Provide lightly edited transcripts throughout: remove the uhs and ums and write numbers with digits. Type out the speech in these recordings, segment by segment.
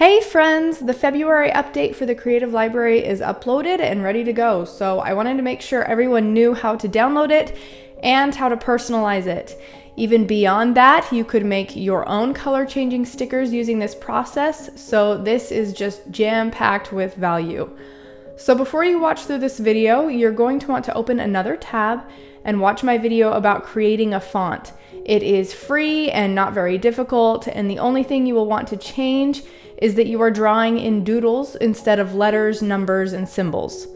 Hey friends, the February update for the Creative Library is uploaded and ready to go. So I wanted to make sure everyone knew how to download it and how to personalize it. Even beyond that, you could make your own color changing stickers using this process. So this is just jam-packed with value. So before you watch through this video, you're going to want to open another tab and watch my video about creating a font. It is free and not very difficult, and the only thing you will want to change is that you are drawing in doodles instead of letters, numbers, and symbols.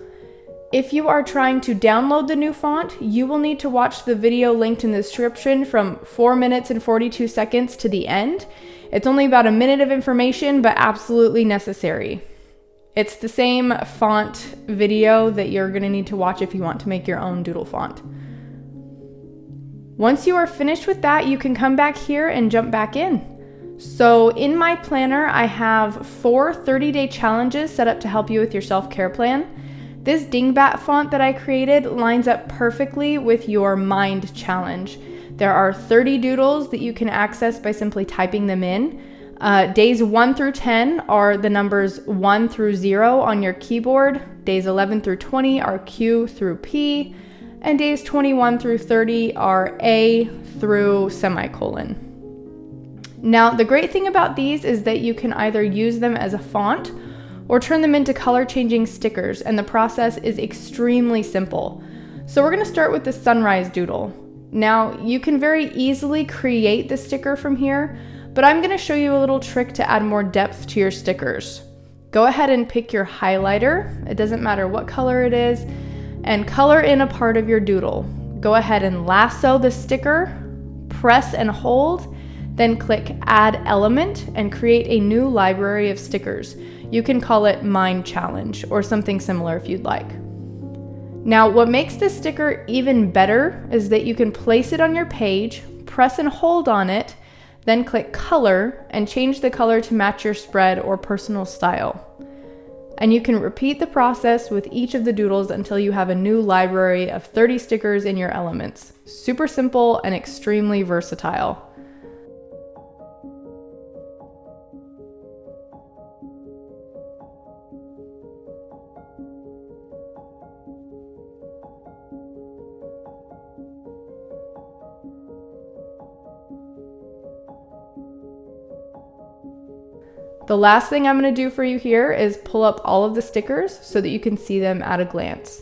If you are trying to download the new font, you will need to watch the video linked in the description from 4 minutes and 42 seconds to the end. It's only about a minute of information, but absolutely necessary. It's the same font video that you're going to need to watch if you want to make your own doodle font. Once you are finished with that, you can come back here and jump back in. So in my planner, I have 4 30-day challenges set up to help you with your self-care plan. This Dingbat font that I created lines up perfectly with your mind challenge. There are 30 doodles that you can access by simply typing them in. Days 1 through 10 are the numbers 1 through 0 on your keyboard. Days 11 through 20 are Q through P. And days 21 through 30 are A through semicolon. Now, the great thing about these is that you can either use them as a font or turn them into color changing stickers, and the process is extremely simple. So we're going to start with the sunrise doodle. Now, you can very easily create the sticker from here, but I'm going to show you a little trick to add more depth to your stickers. Go ahead and pick your highlighter, it doesn't matter what color it is, and color in a part of your doodle. Go ahead and lasso the sticker, press and hold, then click Add Element and create a new library of stickers. You can call it Mind Challenge or something similar if you'd like. Now, what makes this sticker even better is that you can place it on your page, press and hold on it, then click Color and change the color to match your spread or personal style. And you can repeat the process with each of the doodles until you have a new library of 30 stickers in your elements. Super simple and extremely versatile. The last thing I'm going to do for you here is pull up all of the stickers so that you can see them at a glance.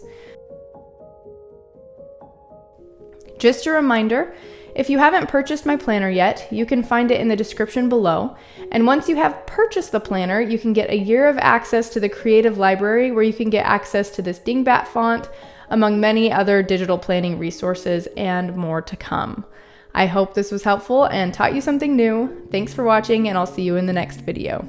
Just a reminder, if you haven't purchased my planner yet, you can find it in the description below. And once you have purchased the planner, you can get a year of access to the Creative Library where you can get access to this Dingbat font, among many other digital planning resources and more to come. I hope this was helpful and taught you something new. Thanks for watching, and I'll see you in the next video.